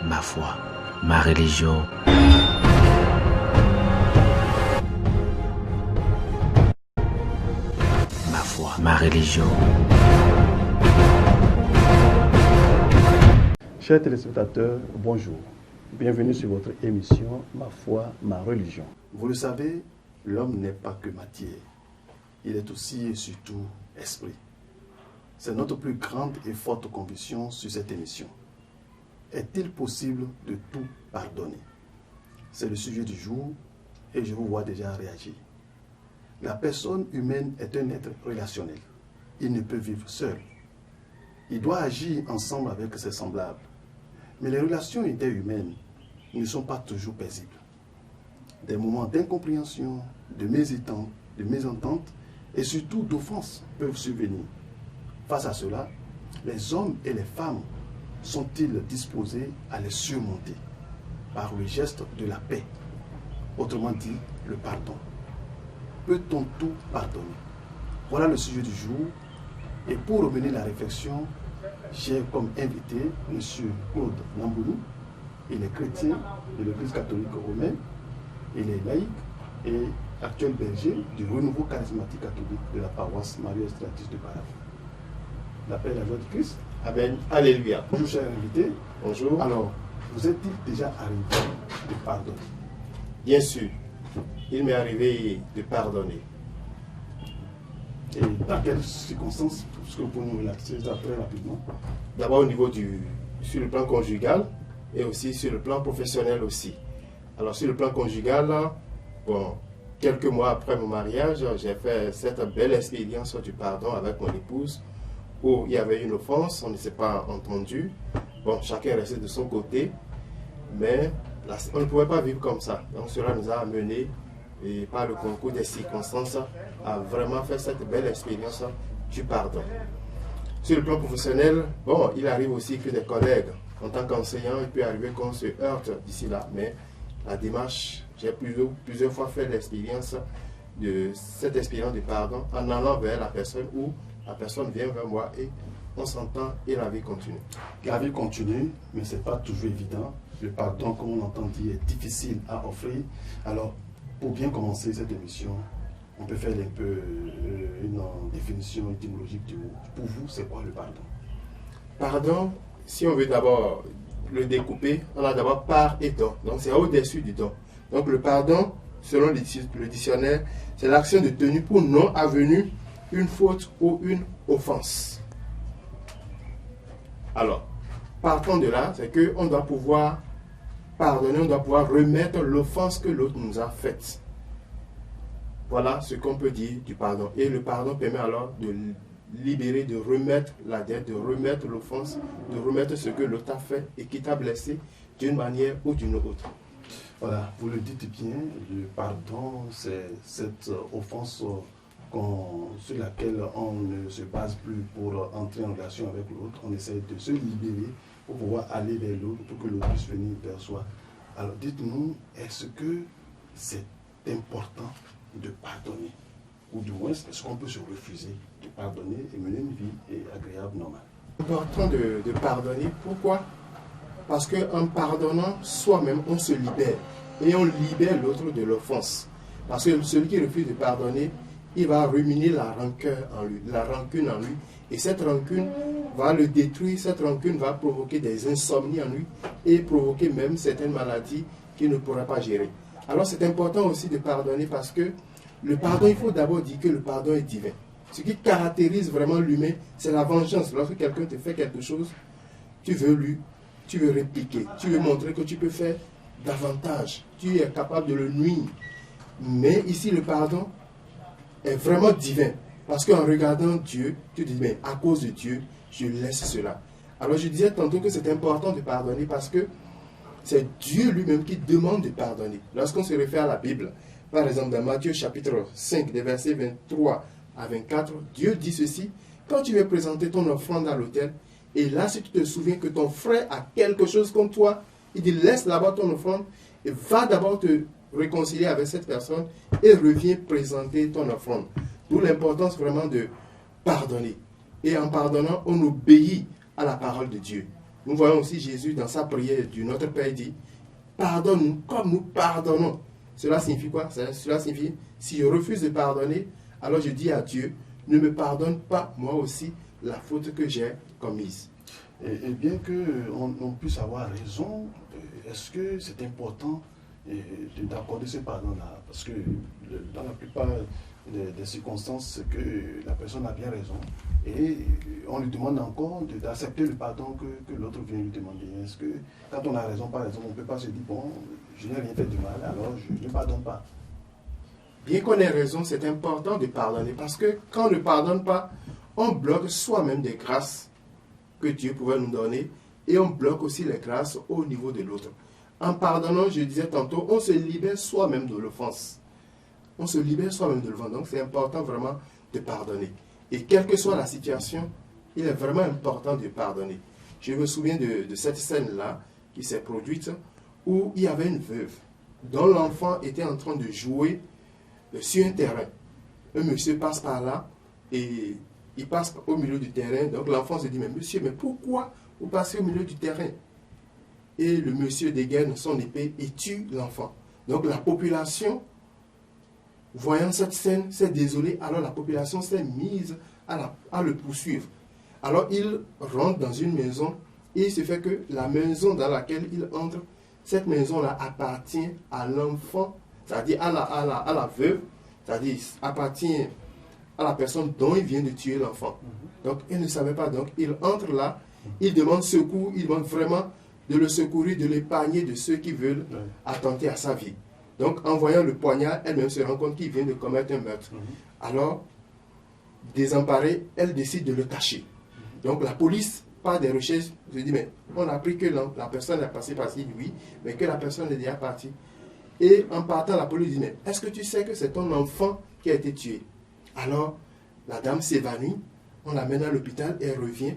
ma foi, ma religion. Ma foi, ma religion. Chers téléspectateurs, bonjour. Bienvenue sur votre émission Ma foi, ma religion. Vous le savez, l'homme n'est pas que matière. Il est aussi et surtout esprit. C'est notre plus grande et forte conviction sur cette émission. Est-il possible de tout pardonner? C'est le sujet du jour et je vous vois déjà réagir. La personne humaine est un être relationnel. Il ne peut vivre seul. Il doit agir ensemble avec ses semblables. Mais les relations interhumaines ne sont pas toujours paisibles. Des moments d'incompréhension, de mésentente et surtout d'offense peuvent survenir. Face à cela, les hommes et les femmes sont-ils disposés à les surmonter par le geste de la paix, autrement dit le pardon? Peut-on tout pardonner? Voilà le sujet du jour. Et pour mener la réflexion, j'ai comme invité M. Claude Nambouni. Il est chrétien de l'Église catholique romaine. Il est laïque et actuel berger du renouveau charismatique catholique de la paroisse Marie-Austratus de Baraf. La paix et la joie de Christ. Amen. Alléluia. Bonjour, cher invité. Bonjour. Alors, vous êtes-il déjà arrivé de pardonner? Bien sûr, il m'est arrivé de pardonner. Et dans quelles circonstances? Est-ce que vous pouvez nous relaxer ça très rapidement? D'abord au niveau sur le plan conjugal et aussi sur le plan professionnel aussi. Alors sur le plan conjugal, bon, quelques mois après mon mariage, j'ai fait cette belle expérience du pardon avec mon épouse où il y avait une offense, on ne s'est pas entendu. Bon, chacun est resté de son côté, mais on ne pouvait pas vivre comme ça. Donc cela nous a amené, et par le concours des circonstances, à vraiment faire cette belle expérience du pardon. Sur le plan professionnel, bon, il arrive aussi que des collègues, en tant qu'enseignant, il peut arriver qu'on se heurte d'ici là, mais la démarche, j'ai plusieurs fois fait l'expérience de cette expérience de pardon en allant vers la personne où la personne vient vers moi et on s'entend et la vie continue. La vie continue, mais ce n'est pas toujours évident. Le pardon, comme on entend dire, est difficile à offrir. Alors, pour bien commencer cette émission, on peut faire un peu une définition étymologique du mot. Pour vous, c'est quoi le pardon? Pardon, si on veut d'abord le découper, on a d'abord part et don. Donc c'est au-dessus du don. Donc le pardon, selon le dictionnaire, c'est l'action de tenue pour non avenu une faute ou une offense. Alors, partant de là, c'est qu'on doit pouvoir pardonner, on doit pouvoir remettre l'offense que l'autre nous a faite. Voilà ce qu'on peut dire du pardon. Et le pardon permet alors de libérer, de remettre la dette, de remettre l'offense, de remettre ce que l'autre a fait et qui t'a blessé d'une manière ou d'une autre. Voilà, vous le dites bien, le pardon, c'est cette offense sur laquelle on ne se base plus pour entrer en relation avec l'autre. On essaie de se libérer pour pouvoir aller vers l'autre, pour que l'autre puisse venir vers soi. Alors dites-nous, est-ce que c'est important de pardonner? Ou du moins, est-ce qu'on peut se refuser de pardonner et mener une vie agréable, normale? C'est important de pardonner. Pourquoi? Parce qu'en pardonnant soi-même, on se libère. Et on libère l'autre de l'offense. Parce que celui qui refuse de pardonner, il va ruminer la rancune en lui. Et cette rancune va le détruire, cette rancune va provoquer des insomnies en lui et provoquer même certaines maladies qu'il ne pourra pas gérer. Alors c'est important aussi de pardonner parce que le pardon, il faut d'abord dire que le pardon est divin. Ce qui caractérise vraiment l'humain, c'est la vengeance. Lorsque quelqu'un te fait quelque chose, tu veux répliquer, tu veux montrer que tu peux faire davantage, tu es capable de le nuire. Mais ici, le pardon est vraiment divin. Parce qu'en regardant Dieu, tu dis, mais à cause de Dieu, je laisse cela. Alors je disais tantôt que c'est important de pardonner parce que c'est Dieu lui-même qui demande de pardonner. Lorsqu'on se réfère à la Bible, par exemple dans Matthieu chapitre 5, des versets 23 à 24, Dieu dit ceci: quand tu veux présenter ton offrande à l'autel, et là si tu te souviens que ton frère a quelque chose contre toi, il dit laisse là-bas ton offrande et va d'abord te réconcilier avec cette personne et reviens présenter ton offrande. D'où l'importance vraiment de pardonner. Et en pardonnant, on obéit à la parole de Dieu. Nous voyons aussi Jésus dans sa prière du Notre Père dit, pardonne-nous comme nous pardonnons. Cela signifie quoi? Cela signifie, si je refuse de pardonner, alors je dis à Dieu, ne me pardonne pas moi aussi la faute que j'ai commise. Et bien qu'on puisse avoir raison, est-ce que c'est important d'accorder ce pardon-là? Parce que dans la plupart des circonstances, c'est que la personne a bien raison et on lui demande encore d'accepter le pardon que l'autre vient lui demander. Est-ce que quand on a raison, par exemple, on ne peut pas se dire, bon, je n'ai rien fait de mal, alors je ne pardonne pas? Bien qu'on ait raison, c'est important de pardonner parce que quand on ne pardonne pas, on bloque soi-même des grâces que Dieu pouvait nous donner et on bloque aussi les grâces au niveau de l'autre. En pardonnant, je disais tantôt, on se libère soi-même de l'offense. On se libère soi-même de l'offense. Donc c'est important vraiment de pardonner. Et quelle que soit la situation, il est vraiment important de pardonner. Je me souviens de cette scène-là qui s'est produite où il y avait une veuve dont l'enfant était en train de jouer sur un terrain. Un monsieur passe par là et il passe au milieu du terrain. Donc l'enfant se dit, mais monsieur, mais pourquoi vous passez au milieu du terrain? Et le monsieur dégaine son épée et tue l'enfant. Donc la population, voyant cette scène, s'est désolée. Alors la population s'est mise à le poursuivre. Alors il rentre dans une maison et il se fait que la maison dans laquelle il entre, cette maison-là appartient à l'enfant, c'est-à-dire à la veuve, c'est-à-dire appartient à la personne dont il vient de tuer l'enfant. Donc il ne savait pas. Donc il entre là, il demande secours, il demande vraiment de le secourir, de l'épargner de ceux qui veulent attenter à sa vie. Donc en voyant le poignard, elle-même se rend compte qu'il vient de commettre un meurtre. Alors, désemparée, elle décide de le cacher. Donc la police, par des recherches, se dit, mais on a appris que la personne est passée par ici, oui, mais que la personne est déjà partie. Et en partant, la police dit, mais est-ce que tu sais que c'est ton enfant qui a été tué? Alors, la dame s'évanouit, on l'amène à l'hôpital et elle revient.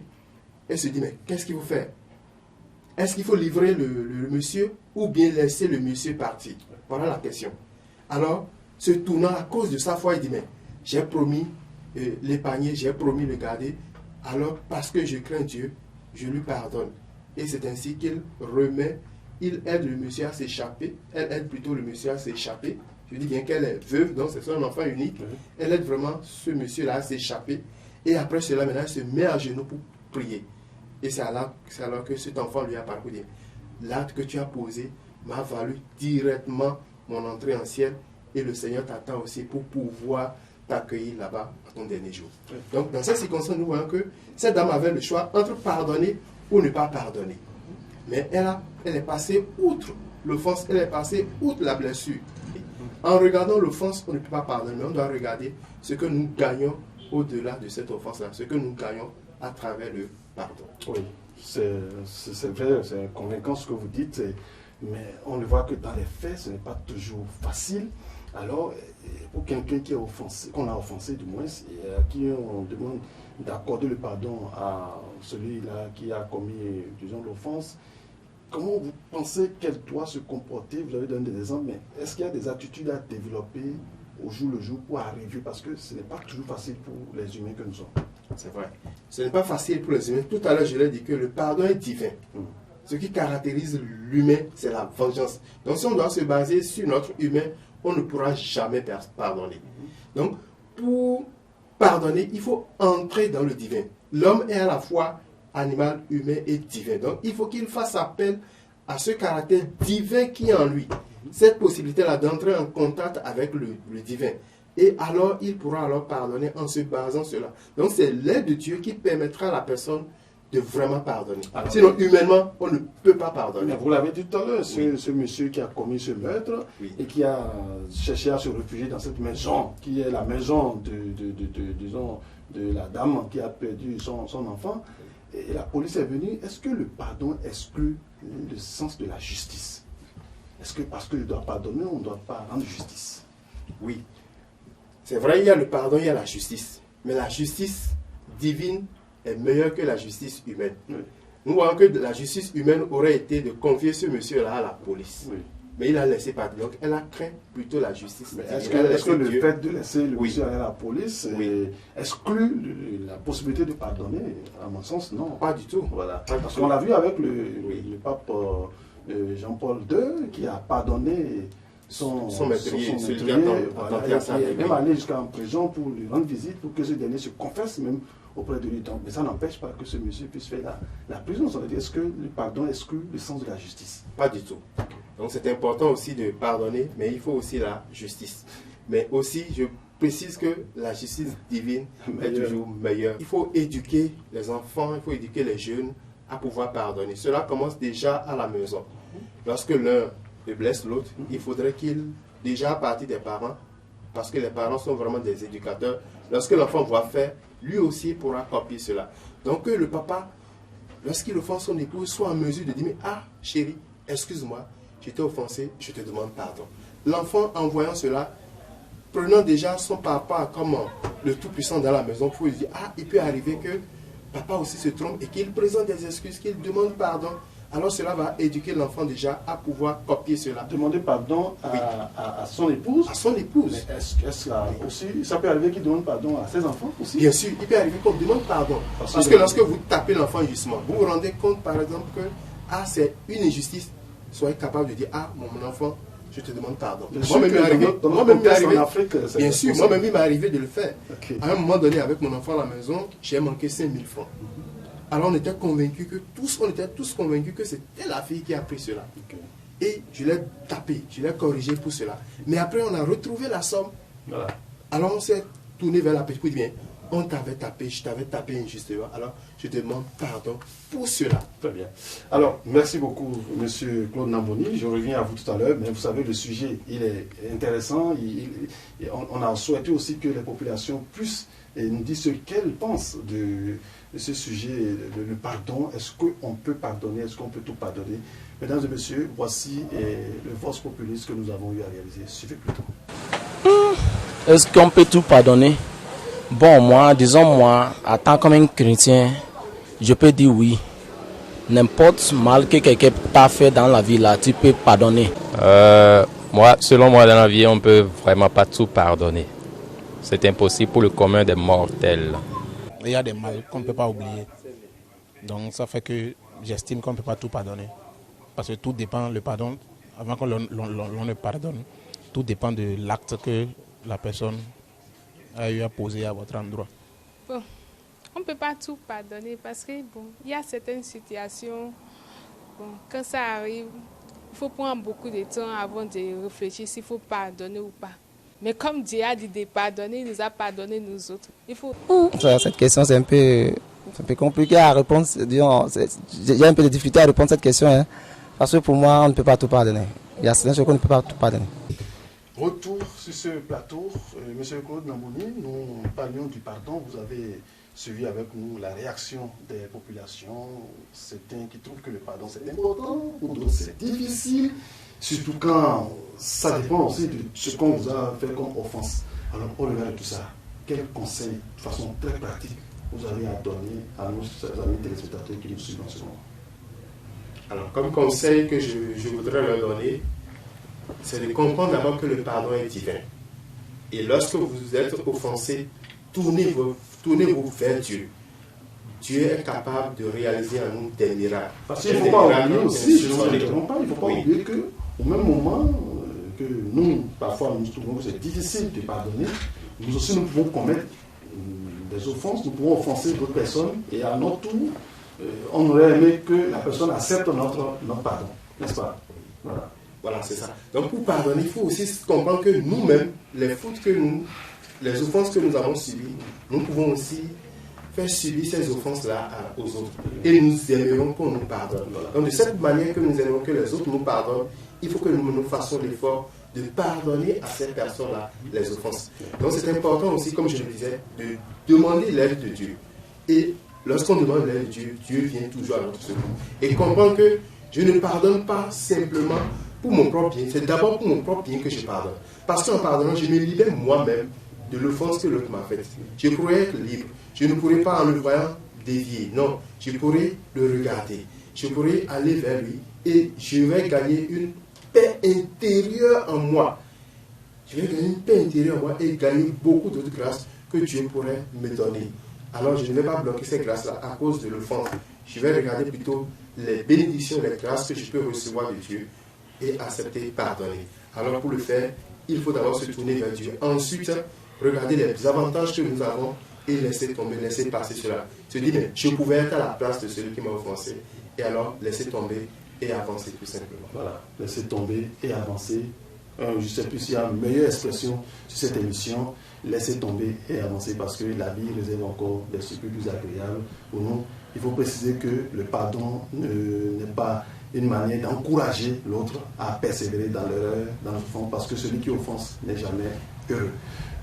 Elle se dit, mais qu'est-ce qu'il faut faire? Est-ce qu'il faut livrer le monsieur ou bien laisser le monsieur partir? Voilà la question. Alors, se tournant à cause de sa foi, il dit, mais j'ai promis l'épargner, j'ai promis le garder. Alors, parce que je crains Dieu, je lui pardonne. Et c'est ainsi qu'il remet, il aide le monsieur à s'échapper. Elle aide plutôt le monsieur à s'échapper. Je dis bien qu'elle est veuve, donc c'est son enfant unique. Elle aide vraiment ce monsieur-là à s'échapper. Et après cela, maintenant, elle se met à genoux pour prier. Et c'est alors que cet enfant lui a parcouru. L'acte que tu as posé m'a valu directement mon entrée en ciel. Et le Seigneur t'attend aussi pour pouvoir t'accueillir là-bas à ton dernier jour. Donc, dans cette circonstance, nous voyons que cette dame avait le choix entre pardonner ou ne pas pardonner. Mais elle est passée outre l'offense, elle est passée outre la blessure. En regardant l'offense, on ne peut pas pardonner, mais on doit regarder ce que nous gagnons au-delà de cette offense-là, ce que nous gagnons à travers le pardon. Oui, c'est vrai, c'est convaincant ce que vous dites, mais on le voit que dans les faits, ce n'est pas toujours facile. Alors, pour quelqu'un qui est offensé, qu'on a offensé du moins, et à qui on demande d'accorder le pardon à celui-là qui a commis, disons, l'offense, comment vous pensez qu'elle doit se comporter? Vous avez donné des exemples, mais est-ce qu'il y a des attitudes à développer au jour le jour pour arriver? Parce que ce n'est pas toujours facile pour les humains que nous sommes. C'est vrai. Ce n'est pas facile pour les humains. Tout à l'heure, je l'ai dit que le pardon est divin. Ce qui caractérise l'humain, c'est la vengeance. Donc, si on doit se baser sur notre humain, on ne pourra jamais pardonner. Donc, pour pardonner, il faut entrer dans le divin. L'homme est à la fois animal, humain et divin. Donc, il faut qu'il fasse appel à ce caractère divin qui est en lui. Cette possibilité-là d'entrer en contact avec le divin. Et alors, il pourra alors pardonner en se basant sur cela. Donc, c'est l'aide de Dieu qui permettra à la personne de vraiment pardonner. Alors, sinon, humainement, on ne peut pas pardonner. Vous l'avez dit tout à l'heure, ce monsieur qui a commis ce meurtre et qui a cherché à se réfugier dans cette maison, qui est la maison de la dame qui a perdu son enfant, et la police est venue. Est-ce que le pardon exclut le sens de la justice? Est-ce que parce qu'il doit pardonner, on ne doit pas rendre justice? Oui. C'est vrai, il y a le pardon, il y a la justice. Mais la justice divine est meilleure que la justice humaine. Nous voyons que la justice humaine aurait été de confier ce monsieur-là à la police. mais il a laissé partir. Donc elle a craint plutôt la justice. Est-ce que le fait de laisser le monsieur aller à la police exclut la possibilité de pardonner? À mon sens, non. Pas du tout. Voilà. Parce qu'on l'a vu avec le pape Jean-Paul II qui a pardonné son maîtrier, celui qui a tenté à s'arrêter. Même aller jusqu'en prison pour lui rendre visite, pour que ce dernier se confesse même auprès de lui. Donc, mais ça n'empêche pas que ce monsieur puisse faire la prison. Ça veut dire, est-ce que le pardon exclut le sens de la justice? Pas du tout. Donc c'est important aussi de pardonner, mais il faut aussi la justice. Mais aussi, je précise que la justice divine est toujours meilleure. Il faut éduquer les enfants, il faut éduquer les jeunes à pouvoir pardonner. Cela commence déjà à la maison. Lorsque l'un blesse l'autre, il faudrait qu'il, déjà à partir des parents, parce que les parents sont vraiment des éducateurs, lorsque l'enfant voit faire, lui aussi pourra copier cela. Donc que le papa, lorsqu'il offense son épouse, soit en mesure de dire, mais ah chérie, excuse-moi, je t'ai offensé, je te demande pardon. L'enfant, en voyant cela, prenant déjà son papa comme le Tout-Puissant dans la maison, pour lui dire, ah, il peut arriver que papa aussi se trompe et qu'il présente des excuses, qu'il demande pardon. Alors cela va éduquer l'enfant déjà à pouvoir copier cela. Demander pardon à son épouse. À son épouse. Mais est-ce là aussi, ça peut arriver qu'il demande pardon à ses enfants aussi? Bien sûr, il peut arriver qu'on demande pardon. Parce que lorsque vous tapez l'enfant justement, vous vous rendez compte par exemple que ah, c'est une injustice. Soyez capable de dire, ah, mon enfant, je te demande pardon. Moi-même, il m'est arrivé de le faire. Okay. À un moment donné, avec mon enfant à la maison, j'ai manqué 5 000 francs. Alors on était convaincus que c'était la fille qui a pris cela. Okay. Et je l'ai tapé, je l'ai corrigé pour cela. Mais après, on a retrouvé la somme. Voilà. Alors on s'est tourné vers la petite pour dire, bien, on t'avait tapé, je t'avais tapé injustement. Alors, je te demande pardon pour cela. Très bien. Alors, merci beaucoup, monsieur Claude Namboni. Je reviens à vous tout à l'heure, mais vous savez, le sujet, il est intéressant. On a souhaité aussi que les populations puissent nous dire ce qu'elles pensent de ce sujet, le pardon. Est-ce qu'on peut pardonner? Est-ce qu'on peut tout pardonner? Mesdames et messieurs, voici le Vox Populis que nous avons eu à réaliser. Suivez plutôt. Est-ce qu'on peut tout pardonner? Bon, moi, disons moi, en tant qu'un chrétien, je peux dire oui. N'importe mal que quelqu'un t'a fait dans la vie, là, tu peux pardonner. Selon moi, dans la vie, on ne peut vraiment pas tout pardonner. C'est impossible pour le commun des mortels. Il y a des mal qu'on ne peut pas oublier. Donc ça fait que j'estime qu'on ne peut pas tout pardonner. Parce que tout dépend, le pardon, avant qu'on le pardonne, tout dépend de l'acte que la personne a eu à poser à votre endroit. Bon, on ne peut pas tout pardonner parce que bon, il y a certaines situations, bon, quand ça arrive, il faut prendre beaucoup de temps avant de réfléchir s'il faut pardonner ou pas. Mais comme Dieu a dit de pardonner, il nous a pardonné nous autres. Il faut... Cette question, c'est un peu compliqué à répondre. J'ai un peu de difficulté à répondre à cette question. Hein, parce que pour moi, on ne peut pas tout pardonner. Il y a certaines choses qu'on ne peut pas tout pardonner. Retour sur ce plateau, monsieur Claude Namboni, nous parlions du pardon. Vous avez suivi avec nous la réaction des populations. Certains qui trouvent que le pardon c'est important, ou d'autres c'est difficile. Surtout quand ça dépend aussi de ce qu'on vous a fait comme offense. Alors, au-delà de tout ça, quel conseil, de façon très pratique, vous avez à donner à nos amis téléspectateurs qui nous suivent en ce moment? Alors, comme conseil que je voudrais leur donner, c'est de comprendre d'abord que le pardon est divin. Et lorsque vous êtes offensé, tournez-vous vers Dieu. Dieu est capable de réaliser en nous des miracles. Parce qu'il ne faut pas oublier aussi, il ne faut pas oublier qu'au même moment que nous, parfois, nous trouvons que c'est difficile de pardonner, nous aussi nous pouvons commettre des offenses, nous pouvons offenser d'autres personnes, et à notre tour, on aurait aimé que la personne accepte notre pardon, n'est-ce pas? Voilà, c'est ça. Donc pour pardonner, il faut aussi comprendre que nous-mêmes, les fautes que les offenses que nous avons subies, nous pouvons aussi faire subir ces offenses-là aux autres. Et nous aimerions qu'on nous pardonne. Donc de cette manière que nous aimerions que les autres nous pardonnent, il faut que nous fassions l'effort de pardonner à ces personnes-là les offenses. Donc c'est important aussi, comme je le disais, de demander l'aide de Dieu. Et lorsqu'on demande l'aide de Dieu, Dieu vient toujours à notre secours. Et comprendre que je ne pardonne pas simplement pour mon propre bien. C'est d'abord pour mon propre bien que je pardonne. Parce qu'en pardonnant, je me libère moi-même de l'offense que l'autre m'a faite. Je pourrais être libre. Je ne pourrais pas, en le voyant, dévier. Non, je pourrais le regarder. Je pourrais aller vers lui et je vais gagner une paix intérieure en moi. Je vais gagner une paix intérieure en moi et gagner beaucoup d'autres grâces que Dieu pourrait me donner. Alors je ne vais pas bloquer ces grâces-là à cause de l'offense. Je vais regarder plutôt les bénédictions, les grâces que je peux recevoir de Dieu et accepter, pardonner. Alors pour le faire, il faut d'abord se tourner vers Dieu. Ensuite, regarder les avantages que nous avons et laisser tomber, laisser passer cela. Se dire, mais je pouvais être à la place de celui qui m'a offensé. Et alors, laisser tomber et avancer tout simplement. Voilà, laisser tomber et avancer. Je ne sais plus s'il y a une meilleure expression sur cette émission. Laisser tomber et avancer parce que la vie réserve encore des surprises plus agréables pour nous. Il faut préciser que le pardon n'est pas une manière d'encourager l'autre à persévérer dans l'erreur, dans le fond, parce que celui qui offense n'est jamais heureux.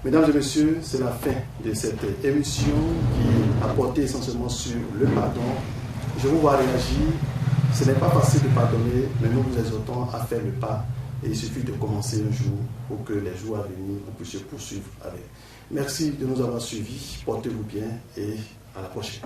Mesdames et messieurs, c'est la fin de cette émission qui a porté essentiellement sur le pardon. Je vous vois réagir. Ce n'est pas facile de pardonner, mais nous vous exhortons à faire le pas. Et il suffit de commencer un jour pour que les jours à venir, on puisse se poursuivre avec. Merci de nous avoir suivis. Portez-vous bien et à la prochaine.